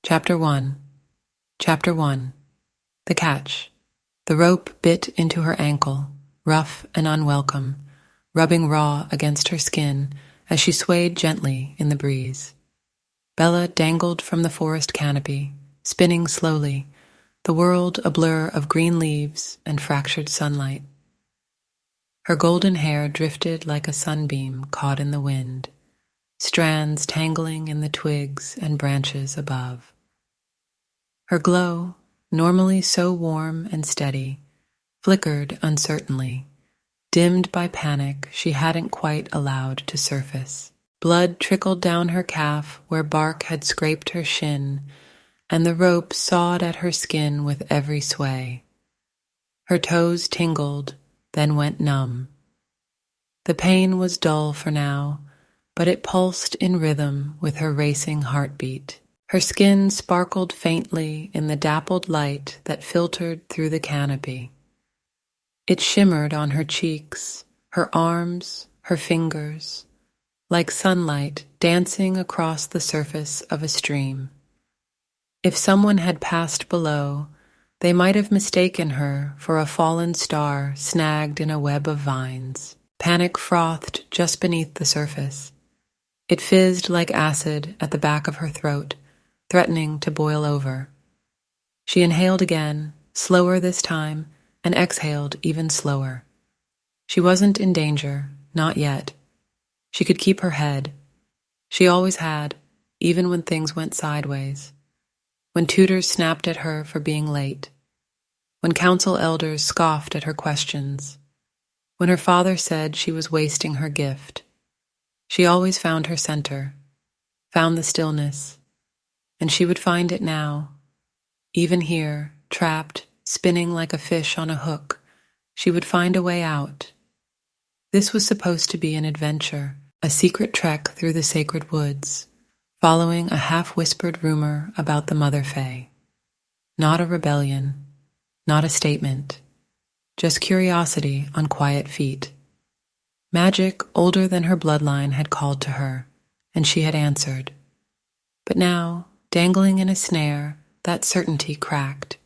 Chapter 1 Chapter 1 The Catch. The rope bit into her ankle, rough and unwelcome, rubbing raw against her skin as she swayed gently in the breeze. Bella dangled from the forest canopy, spinning slowly, the world a blur of green leaves and fractured sunlight. Her golden hair drifted like a sunbeam caught in the wind, strands tangling in the twigs and branches above. Her glow, normally so warm and steady, flickered uncertainly, dimmed by panic she hadn't quite allowed to surface. Blood trickled down her calf where bark had scraped her shin, and the rope sawed at her skin with every sway. Her toes tingled, then went numb. The pain was dull for now, but it pulsed in rhythm with her racing heartbeat. Her skin sparkled faintly in the dappled light that filtered through the canopy. It shimmered on her cheeks, her arms, her fingers, like sunlight dancing across the surface of a stream. If someone had passed below, they might have mistaken her for a fallen star snagged in a web of vines. Panic frothed just beneath the surface. It fizzed like acid at the back of her throat, threatening to boil over. She inhaled again, slower this time, and exhaled even slower. She wasn't in danger, not yet. She could keep her head. She always had, even when things went sideways. When tutors snapped at her for being late. When council elders scoffed at her questions. When her father said she was wasting her gift. She always found her center, found the stillness, and she would find it now. Even here, trapped, spinning like a fish on a hook, she would find a way out. This was supposed to be an adventure, a secret trek through the sacred woods, following a half-whispered rumor about the Mother Fae. Not a rebellion, not a statement, just curiosity on quiet feet. Magic older than her bloodline had called to her, and she had answered. But now, dangling in a snare, that certainty cracked.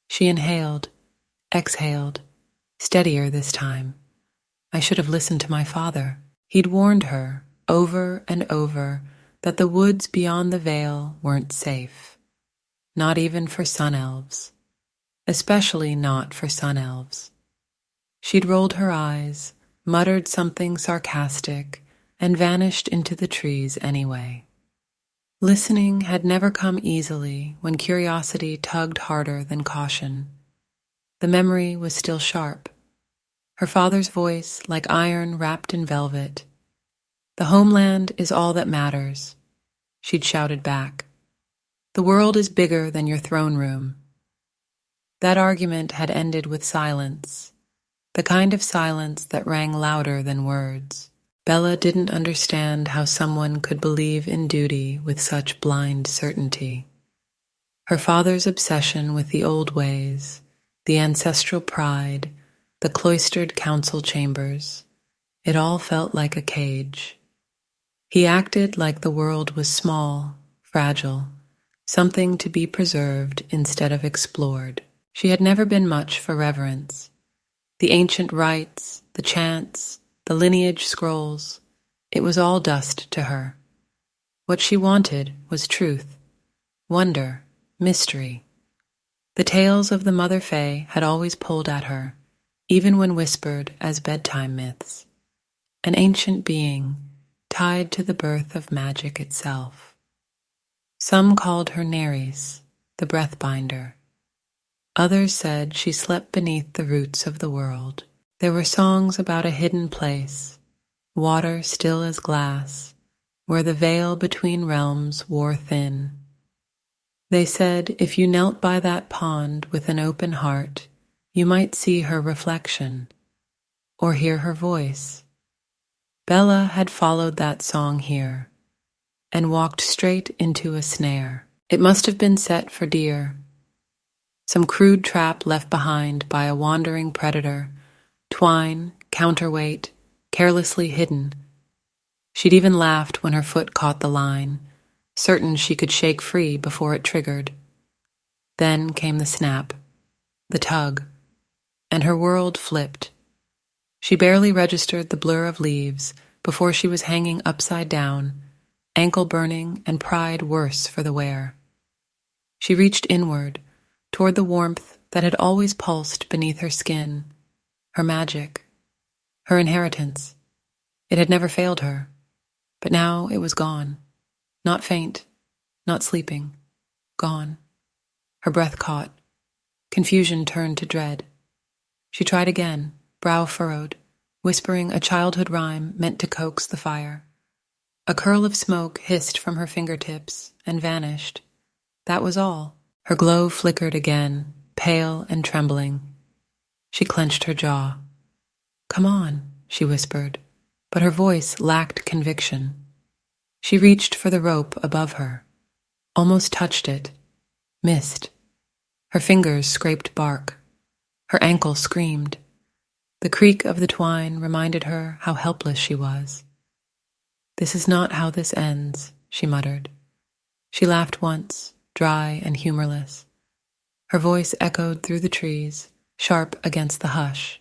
She inhaled, exhaled, steadier this time. I should have listened to my father. He'd warned her, over and over, that the woods beyond the veil weren't safe. Not even for sun elves. Especially not for sun elves. She'd rolled her eyes, muttered something sarcastic, and vanished into the trees anyway. Listening had never come easily when curiosity tugged harder than caution. The memory was still sharp. Her father's voice like iron wrapped in velvet. The homeland is all that matters, she'd shouted back. The world is bigger than your throne room. That argument had ended with silence, the kind of silence that rang louder than words. Bella didn't understand how someone could believe in duty with such blind certainty. Her father's obsession with the old ways, the ancestral pride, the cloistered council chambers, it all felt like a cage. He acted like the world was small, fragile, something to be preserved instead of explored. She had never been much for reverence. The ancient rites, the chants, the lineage scrolls, it was all dust to her. What she wanted was truth, wonder, mystery. The tales of the Mother Fae had always pulled at her, even when whispered as bedtime myths. An ancient being, tied to the birth of magic itself. Some called her Neris, the Breathbinder. Others said she slept beneath the roots of the world. There were songs about a hidden place, water still as glass, where the veil between realms wore thin. They said if you knelt by that pond with an open heart, you might see her reflection, or hear her voice. Bella had followed that song here, and walked straight into a snare. It must have been set for deer. Some crude trap left behind by a wandering predator, twine, counterweight, carelessly hidden. She'd even laughed when her foot caught the line, certain she could shake free before it triggered. Then came the snap, the tug, and her world flipped. She barely registered the blur of leaves before she was hanging upside down, ankle burning and pride worse for the wear. She reached inward, toward the warmth that had always pulsed beneath her skin, her magic, her inheritance. It had never failed her, but now it was gone. Not faint, not sleeping, gone. Her breath caught. Confusion turned to dread. She tried again, brow furrowed, whispering a childhood rhyme meant to coax the fire. A curl of smoke hissed from her fingertips and vanished. That was all. Her glow flickered again, pale and trembling. She clenched her jaw. "Come on," she whispered, but her voice lacked conviction. She reached for the rope above her, almost touched it, missed. Her fingers scraped bark. Her ankle screamed. The creak of the twine reminded her how helpless she was. "This is not how this ends," she muttered. She laughed once, dry and humorless. Her voice echoed through the trees, sharp against the hush.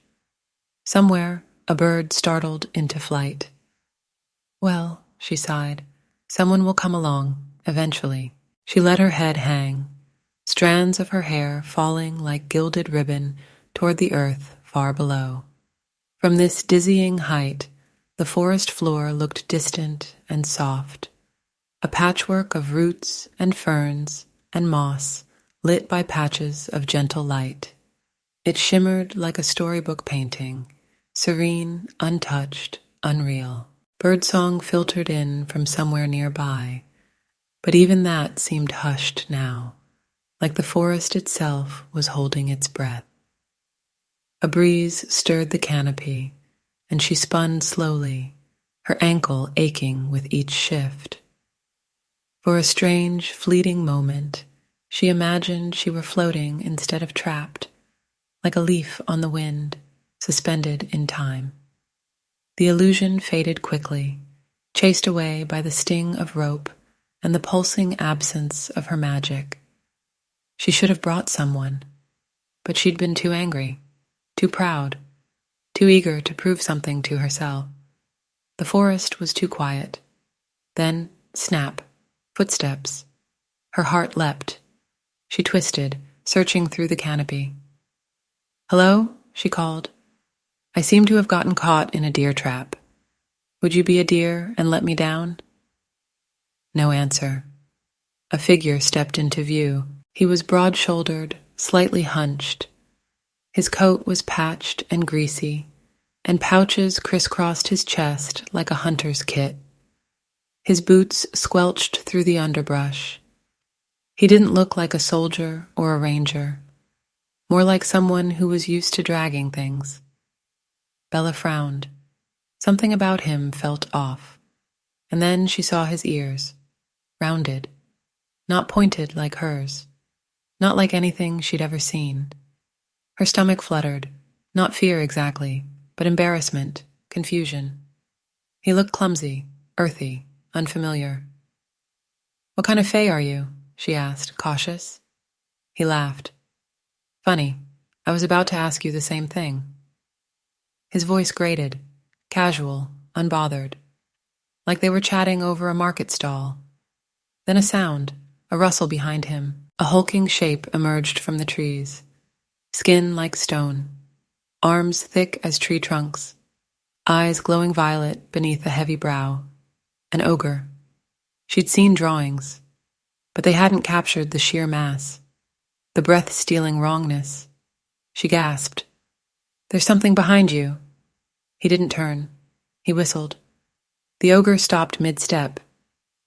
Somewhere, a bird startled into flight. "Well," she sighed, "someone will come along, eventually." She let her head hang, strands of her hair falling like gilded ribbon toward the earth far below. From this dizzying height, the forest floor looked distant and soft, a patchwork of roots and ferns and moss lit by patches of gentle light. It shimmered like a storybook painting, serene, untouched, unreal. Birdsong filtered in from somewhere nearby, but even that seemed hushed now, like the forest itself was holding its breath. A breeze stirred the canopy, and she spun slowly, her ankle aching with each shift. For a strange, fleeting moment, she imagined she were floating instead of trapped, like a leaf on the wind, suspended in time. The illusion faded quickly, chased away by the sting of rope and the pulsing absence of her magic. She should have brought someone, but she'd been too angry, too proud, too eager to prove something to herself. The forest was too quiet. Then, snap, footsteps. Her heart leapt. She twisted, searching through the canopy. "Hello?" she called. "I seem to have gotten caught in a deer trap. Would you be a deer and let me down?" No answer. A figure stepped into view. He was broad-shouldered, slightly hunched. His coat was patched and greasy, and pouches crisscrossed his chest like a hunter's kit. His boots squelched through the underbrush. He didn't look like a soldier or a ranger, more like someone who was used to dragging things. Bella frowned. Something about him felt off. And then she saw his ears, rounded, not pointed like hers, not like anything she'd ever seen. Her stomach fluttered, not fear exactly, but embarrassment, confusion. He looked clumsy, earthy, unfamiliar. "What kind of fae are you?" she asked, cautious. He laughed. "Funny, I was about to ask you the same thing." His voice grated, casual, unbothered, like they were chatting over a market stall. Then a sound, a rustle behind him. A hulking shape emerged from the trees, skin like stone, arms thick as tree trunks, eyes glowing violet beneath a heavy brow. An ogre. She'd seen drawings, but they hadn't captured the sheer mass, the breath-stealing wrongness. She gasped. "There's something behind you." He didn't turn. He whistled. The ogre stopped mid-step,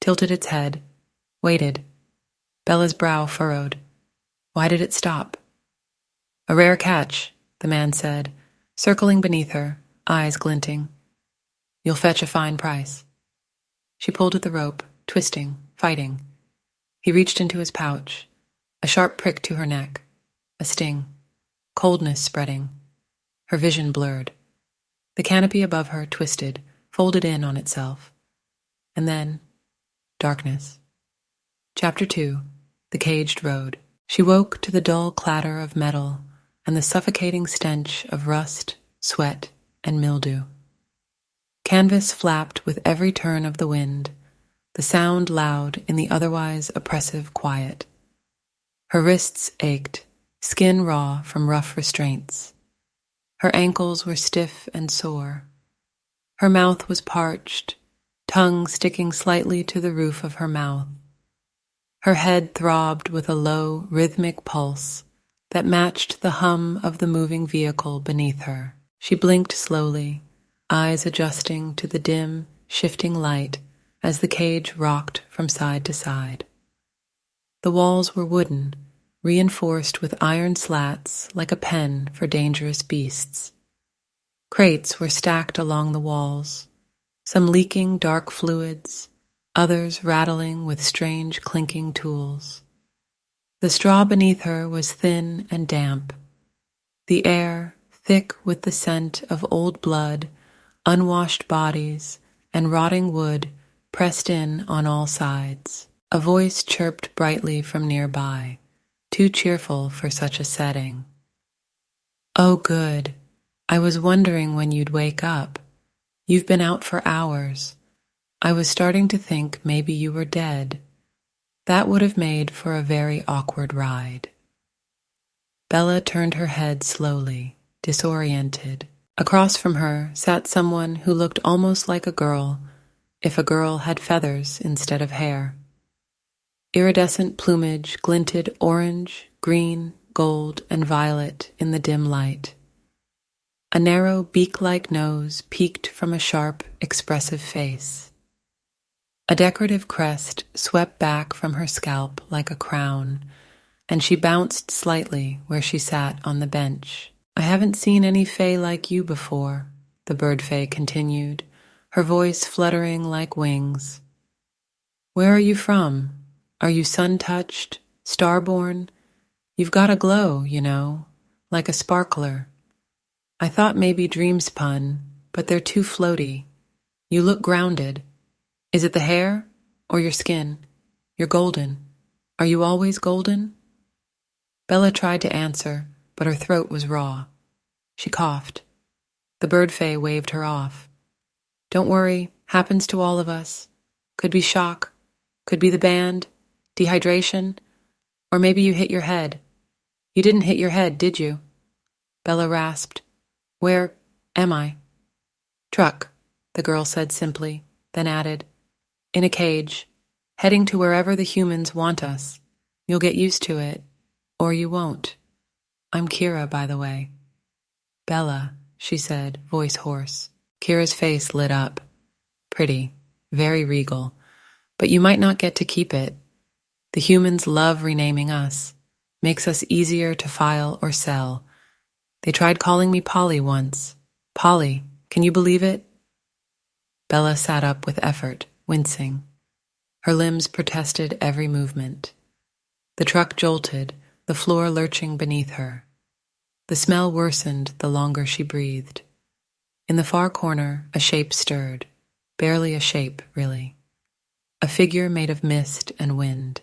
tilted its head, waited. Bella's brow furrowed. Why did it stop? "A rare catch," the man said, circling beneath her, eyes glinting. "You'll fetch a fine price." She pulled at the rope, twisting, fighting. He reached into his pouch, a sharp prick to her neck, a sting, coldness spreading. Her vision blurred. The canopy above her twisted, folded in on itself. And then, darkness. Chapter 2. The Caged Road. She woke to the dull clatter of metal and the suffocating stench of rust, sweat, and mildew. Canvas flapped with every turn of the wind, the sound loud in the otherwise oppressive quiet. Her wrists ached, skin raw from rough restraints. Her ankles were stiff and sore. Her mouth was parched, tongue sticking slightly to the roof of her mouth. Her head throbbed with a low, rhythmic pulse that matched the hum of the moving vehicle beneath her. She blinked slowly, eyes adjusting to the dim, shifting light as the cage rocked from side to side. The walls were wooden, reinforced with iron slats like a pen for dangerous beasts. Crates were stacked along the walls, some leaking dark fluids, others rattling with strange clinking tools. The straw beneath her was thin and damp, the air thick with the scent of old blood, unwashed bodies, and rotting wood pressed in on all sides. A voice chirped brightly from nearby, too cheerful for such a setting. "Oh, good. I was wondering when you'd wake up. You've been out for hours. I was starting to think maybe you were dead. That would have made for a very awkward ride." Bella turned her head slowly, disoriented. Across from her sat someone who looked almost like a girl, if a girl had feathers instead of hair. Iridescent plumage glinted orange, green, gold, and violet in the dim light. A narrow beak-like nose peeked from a sharp, expressive face. A decorative crest swept back from her scalp like a crown, and she bounced slightly where she sat on the bench. "I haven't seen any fae like you before," the bird fae continued, her voice fluttering like wings. "Where are you from? Are you sun-touched, star-born? You've got a glow, you know, like a sparkler. I thought maybe dreams pun, but they're too floaty. You look grounded. Is it the hair or your skin? You're golden. Are you always golden?" Bella tried to answer, but her throat was raw. She coughed. The bird fae waved her off. "Don't worry, happens to all of us. Could be shock, could be the band, dehydration, or maybe you hit your head. You didn't hit your head, did you?" Bella rasped. "Where am I?" "Truck," the girl said simply, then added, "In a cage, heading to wherever the humans want us. You'll get used to it, or you won't. I'm Kira, by the way." "Bella," she said, voice hoarse. Kira's face lit up. "Pretty, very regal, but you might not get to keep it. The humans love renaming us. Makes us easier to file or sell. They tried calling me Polly once. Polly, can you believe it?" Bella sat up with effort, wincing. Her limbs protested every movement. The truck jolted, the floor lurching beneath her. The smell worsened the longer she breathed. In the far corner, a shape stirred. Barely a shape, really. A figure made of mist and wind.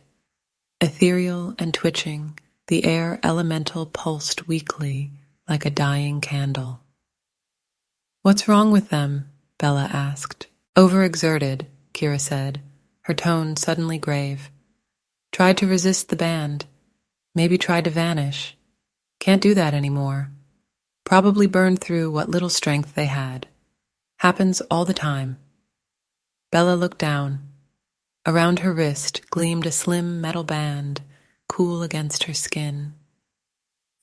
Ethereal and twitching, the air elemental pulsed weakly like a dying candle. "What's wrong with them?" Bella asked. "Overexerted," Kira said, her tone suddenly grave. "Tried to resist the band. Maybe tried to vanish. Can't do that anymore. Probably burned through what little strength they had. Happens all the time." Bella looked down. Around her wrist gleamed a slim metal band, cool against her skin.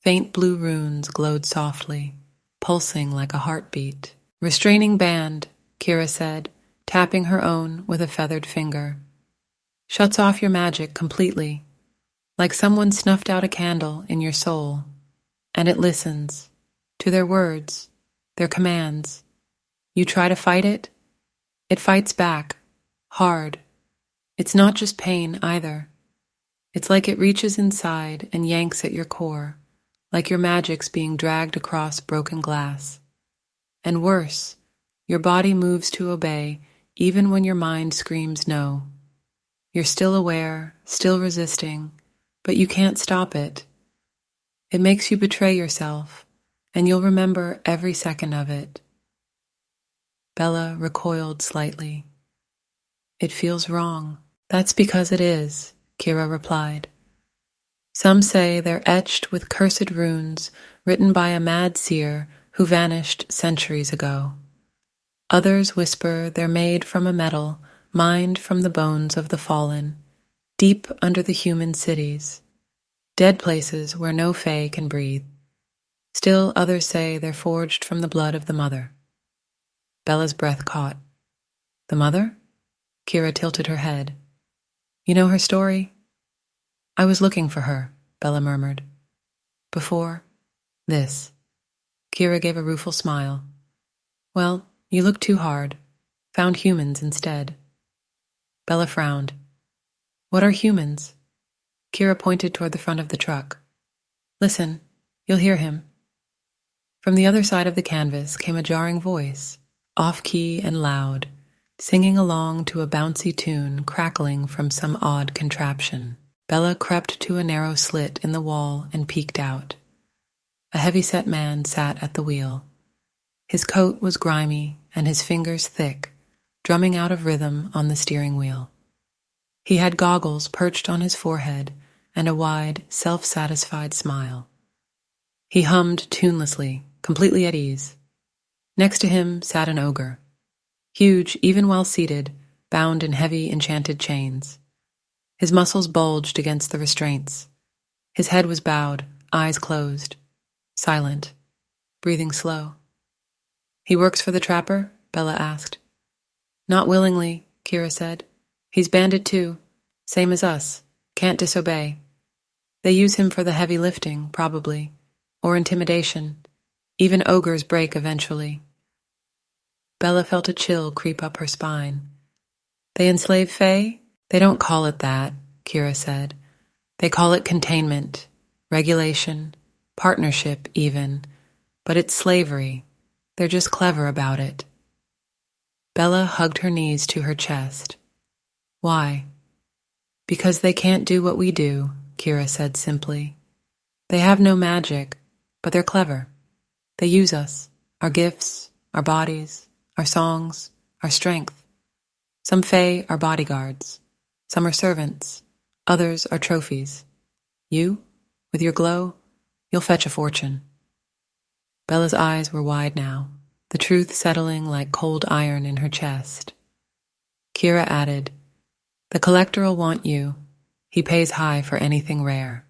Faint blue runes glowed softly, pulsing like a heartbeat. "Restraining band," Kira said, tapping her own with a feathered finger. "Shuts off your magic completely, like someone snuffed out a candle in your soul. And it listens to their words, their commands. You try to fight it, it fights back, hard. It's not just pain either. It's like it reaches inside and yanks at your core, like your magic's being dragged across broken glass. And worse, your body moves to obey even when your mind screams no. You're still aware, still resisting, but you can't stop it. It makes you betray yourself, and you'll remember every second of it. Bella recoiled slightly. It feels wrong. That's because it is, Kira replied. Some say they're etched with cursed runes written by a mad seer who vanished centuries ago. Others whisper they're made from a metal mined from the bones of the fallen, deep under the human cities, dead places where no fae can breathe. Still others say they're forged from the blood of the mother. Bella's breath caught. The mother? Kira tilted her head. You know her story? I was looking for her, Bella murmured. Before this. Kira gave a rueful smile. Well, you looked too hard. Found humans instead. Bella frowned. What are humans? Kira pointed toward the front of the truck. Listen, you'll hear him. From the other side of the canvas came a jarring voice, off-key and loud, singing along to a bouncy tune crackling from some odd contraption. Bella crept to a narrow slit in the wall and peeked out. A heavy-set man sat at the wheel. His coat was grimy and his fingers thick, drumming out of rhythm on the steering wheel. He had goggles perched on his forehead and a wide, self-satisfied smile. He hummed tunelessly, completely at ease. Next to him sat an ogre, huge even while seated, bound in heavy enchanted chains. His muscles bulged against the restraints. His head was bowed, eyes closed, silent, breathing slow. He works for the trapper? Bella asked. Not willingly, Kira said. He's bandit too, same as us, can't disobey. They use him for the heavy lifting, probably, or intimidation. Even ogres break eventually. Bella felt a chill creep up her spine. They enslave fae? They don't call it that, Kira said. They call it containment, regulation, partnership even, but it's slavery. They're just clever about it. Bella hugged her knees to her chest. Why? Because they can't do what we do, Kira said simply. They have no magic, but they're clever. They use us, our gifts, our bodies, our songs, our strength. Some fae are bodyguards. Some are servants. Others are trophies. You, with your glow, you'll fetch a fortune. Bella's eyes were wide now, the truth settling like cold iron in her chest. Kira added, The collector'll want you. He pays high for anything rare.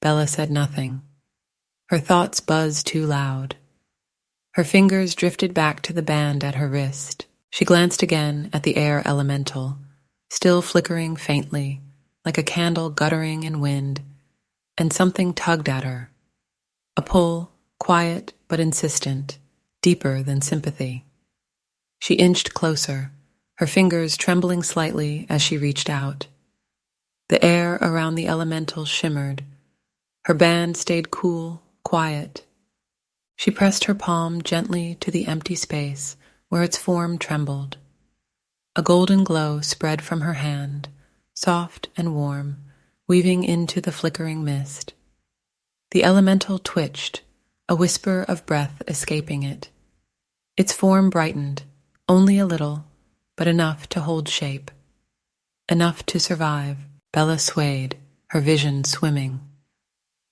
Bella said nothing. Her thoughts buzzed too loud. Her fingers drifted back to the band at her wrist. She glanced again at the air elemental, still flickering faintly, like a candle guttering in wind, and something tugged at her. A pull, quiet but insistent, deeper than sympathy. She inched closer, her fingers trembling slightly as she reached out. The air around the elemental shimmered. Her band stayed cool, quiet. She pressed her palm gently to the empty space where its form trembled. A golden glow spread from her hand, soft and warm, weaving into the flickering mist. The elemental twitched, a whisper of breath escaping it. Its form brightened, only a little, but enough to hold shape. Enough to survive. Bella swayed, her vision swimming.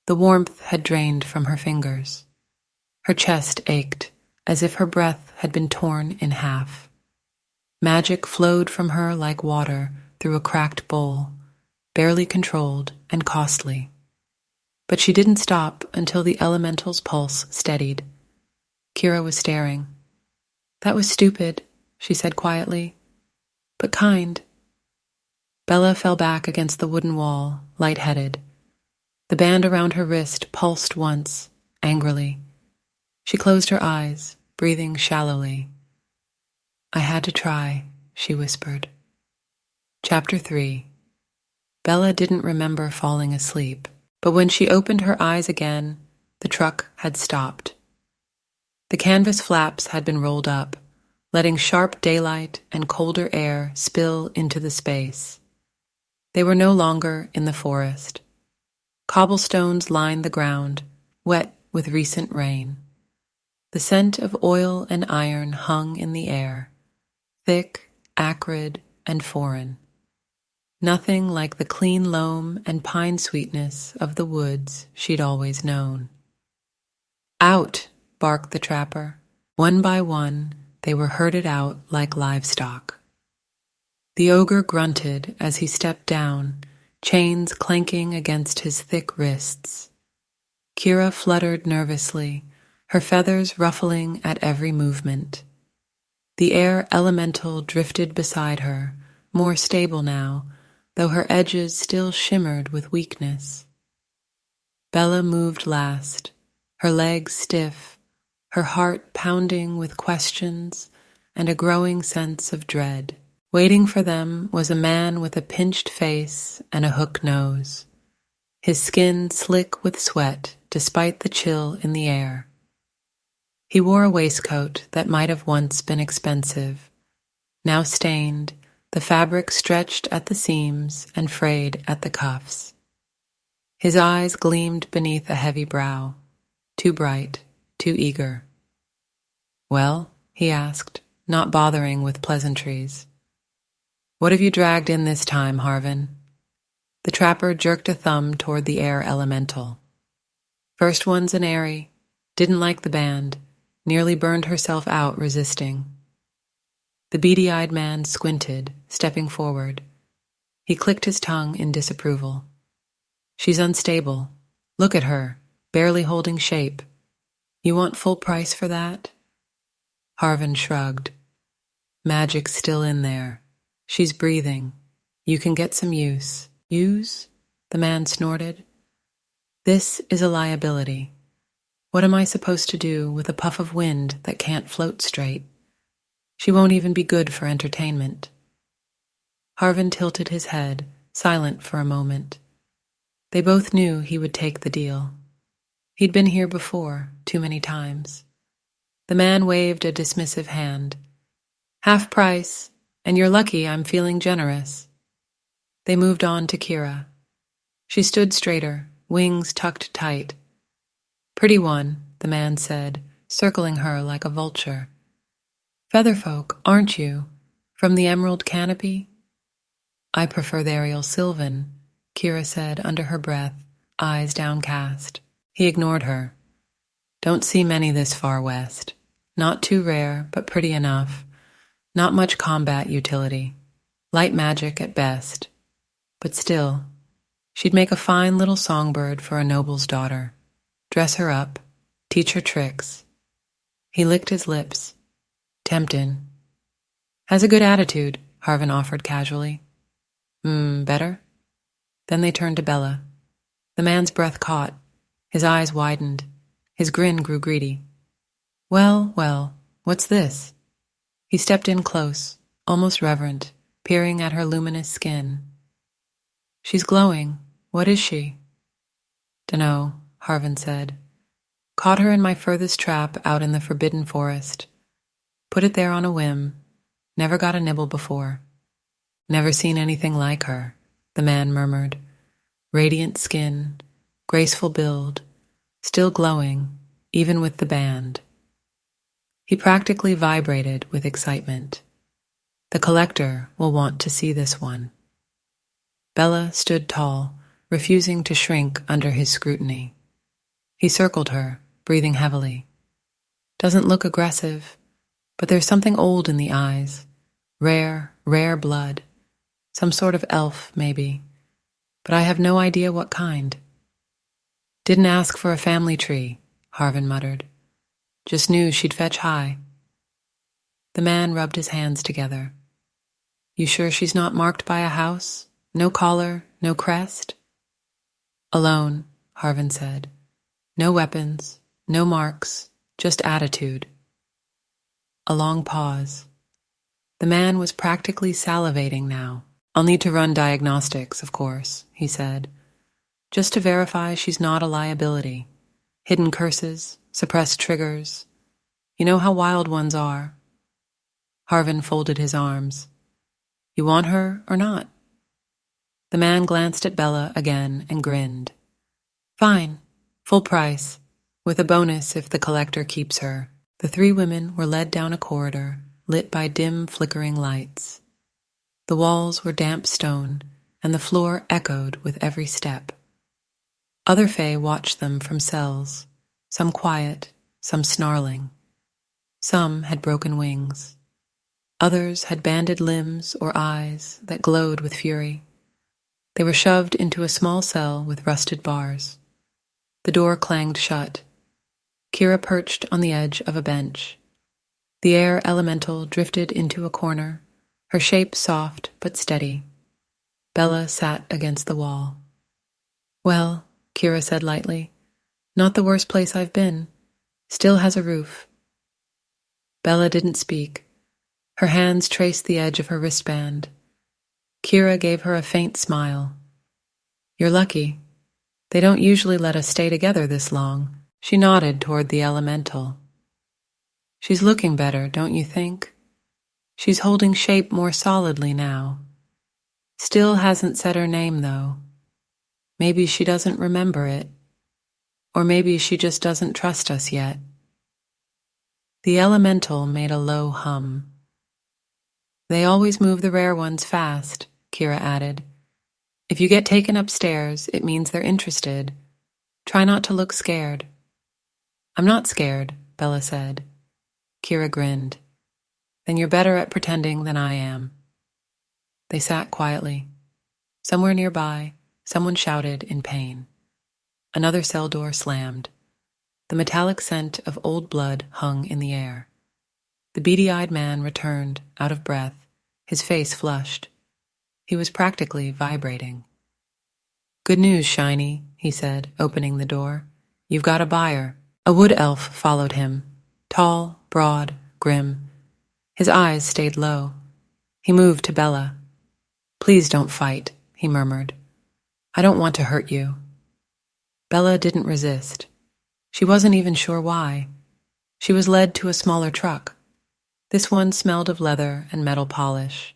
The warmth had drained from her fingers. Her chest ached, as if her breath had been torn in half. Magic flowed from her like water through a cracked bowl, barely controlled and costly. But she didn't stop until the elemental's pulse steadied. Kira was staring. That was stupid, she said quietly, but kind. Bella fell back against the wooden wall, lightheaded. The band around her wrist pulsed once, angrily. She closed her eyes, breathing shallowly. I had to try, she whispered. Chapter 3. Bella didn't remember falling asleep, but when she opened her eyes again, the truck had stopped. The canvas flaps had been rolled up, letting sharp daylight and colder air spill into the space. They were no longer in the forest. Cobblestones lined the ground, wet with recent rain. The scent of oil and iron hung in the air, thick, acrid, and foreign. Nothing like the clean loam and pine sweetness of the woods she'd always known. "Out!" barked the trapper. One by one, they were herded out like livestock. The ogre grunted as he stepped down, chains clanking against his thick wrists. Kira fluttered nervously, her feathers ruffling at every movement. The air elemental drifted beside her, more stable now, though her edges still shimmered with weakness. Bella moved last, her legs stiff, her heart pounding with questions and a growing sense of dread. Waiting for them was a man with a pinched face and a hook nose, his skin slick with sweat despite the chill in the air. He wore a waistcoat that might have once been expensive, now stained, the fabric stretched at the seams and frayed at the cuffs. His eyes gleamed beneath a heavy brow, too bright, too eager. "Well?" he asked, not bothering with pleasantries. "What have you dragged in this time, Harvin?" The trapper jerked a thumb toward the air elemental. "First one's an airy, didn't like the band, nearly burned herself out resisting." The beady-eyed man squinted, stepping forward. He clicked his tongue in disapproval. "She's unstable. Look at her, barely holding shape. You want full price for that?" Harvin shrugged. "Magic's still in there. She's breathing. You can get some use." "Use?" the man snorted. "This is a liability. What am I supposed to do with a puff of wind that can't float straight? She won't even be good for entertainment." Harvin tilted his head, silent for a moment. They both knew he would take the deal. He'd been here before, too many times. The man waved a dismissive hand. "Half price, and you're lucky I'm feeling generous." They moved on to Kira. She stood straighter, wings tucked tight. "Pretty one," the man said, circling her like a vulture. "Featherfolk, aren't you? From the Emerald Canopy?" "I prefer the Ariel Sylvan," Kira said under her breath, eyes downcast. He ignored her. "Don't see many this far west. Not too rare, but pretty enough. Not much combat utility. Light magic at best. But still, she'd make a fine little songbird for a noble's daughter. Dress her up, teach her tricks." He licked his lips. "Temptin'. Has a good attitude," Harvin offered casually. Better?" Then they turned to Bella. The man's breath caught. His eyes widened. His grin grew greedy. Well, what's this?" He stepped in close, almost reverent, peering at her luminous skin. "She's glowing. What is she?" "Dunno," Harvin said. "Caught her in my furthest trap out in the Forbidden Forest. Put it there on a whim. Never got a nibble before." "Never seen anything like her," the man murmured. Radiant skin, graceful build, still glowing, even with the band. He practically vibrated with excitement. The collector will want to see this one. Bella stood tall, refusing to shrink under his scrutiny. He circled her, breathing heavily. "Doesn't look aggressive, but there's something old in the eyes. Rare blood. Some sort of elf, maybe. But I have no idea what kind." "Didn't ask for a family tree," Harvin muttered. "Just knew she'd fetch high." The man rubbed his hands together. "You sure she's not marked by a house? No collar, no crest?" "Alone," Harvin said. "No weapons, no marks, just attitude." A long pause. The man was practically salivating now. "I'll need to run diagnostics, of course," he said. "Just to verify she's not a liability. Hidden curses, suppressed triggers. You know how wild ones are." Harvin folded his arms. You want her or not? The man glanced at Bella again and grinned. Fine, full price, with a bonus if the collector keeps her. The three women were led down a corridor, lit by dim, flickering lights. The walls were damp stone, and the floor echoed with every step. Other fae watched them from cells, some quiet, some snarling. Some had broken wings. Others had banded limbs or eyes that glowed with fury. They were shoved into a small cell with rusted bars. The door clanged shut. Kira perched on the edge of a bench. The air elemental drifted into a corner, her shape soft but steady. Bella sat against the wall. Well, Kira said lightly, not the worst place I've been. Still has a roof. Bella didn't speak. Her hands traced the edge of her wristband. Kira gave her a faint smile. You're lucky. They don't usually let us stay together this long. She nodded toward the elemental. She's looking better, don't you think? She's holding shape more solidly now. Still hasn't said her name, though. Maybe she doesn't remember it. Or maybe she just doesn't trust us yet. The elemental made a low hum. They always move the rare ones fast, Kira added. If you get taken upstairs, it means they're interested. Try not to look scared. I'm not scared, Bella said. Kira grinned. Then you're better at pretending than I am. They sat quietly. Somewhere nearby, someone shouted in pain. Another cell door slammed. The metallic scent of old blood hung in the air. The beady-eyed man returned, out of breath, his face flushed. He was practically vibrating. Good news, Shiny, he said, opening the door. You've got a buyer. A wood elf followed him, tall, broad, grim. His eyes stayed low. He moved to Bella. Please don't fight, he murmured. I don't want to hurt you. Bella didn't resist. She wasn't even sure why. She was led to a smaller truck. This one smelled of leather and metal polish.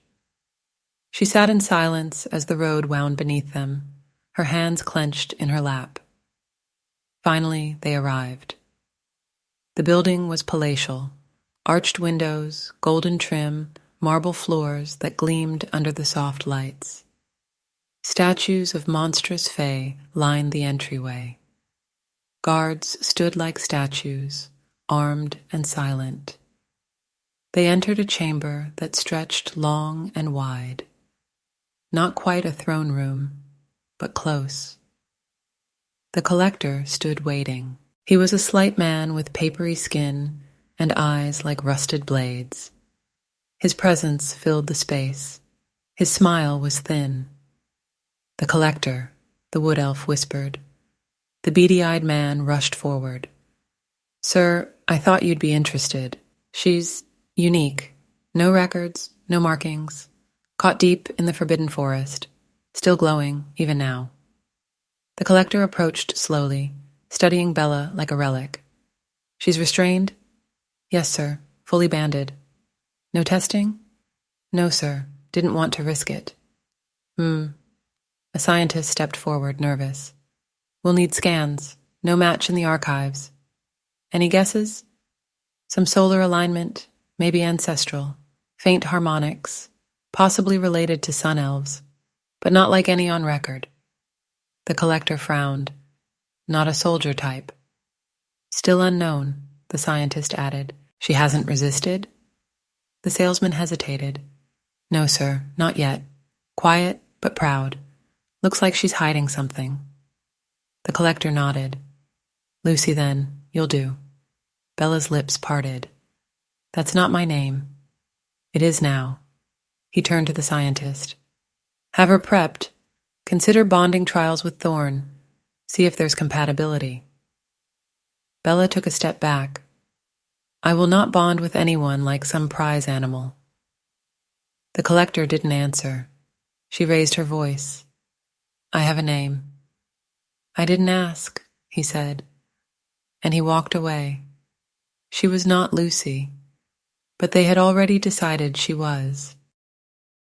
She sat in silence as the road wound beneath them, her hands clenched in her lap. Finally, they arrived. The building was palatial, arched windows, golden trim, marble floors that gleamed under the soft lights. Statues of monstrous fae lined the entryway. Guards stood like statues, armed and silent. They entered a chamber that stretched long and wide. Not quite a throne room, but close. The collector stood waiting. He was a slight man with papery skin and eyes like rusted blades. His presence filled the space. His smile was thin. The collector, the wood elf whispered. The beady-eyed man rushed forward. Sir, I thought you'd be interested. She's unique. No records, no markings. Caught deep in the forbidden forest. Still glowing, even now. The collector approached slowly, studying Bella like a relic. She's restrained? Yes, sir. Fully banded. No testing? No, sir. Didn't want to risk it. A scientist stepped forward, nervous. We'll need scans. No match in the archives. Any guesses? Some solar alignment, maybe ancestral. Faint harmonics, possibly related to sun elves, but not like any on record. The collector frowned. Not a soldier type. Still unknown, the scientist added. She hasn't resisted? The salesman hesitated. No, sir, not yet. Quiet, but proud. Looks like she's hiding something. The collector nodded. Lucy, then, you'll do. Bella's lips parted. That's not my name. It is now. He turned to the scientist. Have her prepped. Consider bonding trials with Thorn. See if there's compatibility. Bella took a step back. I will not bond with anyone like some prize animal. The collector didn't answer. She raised her voice. I have a name. I didn't ask, he said, and he walked away. She was not Lucy. but they had already decided she was.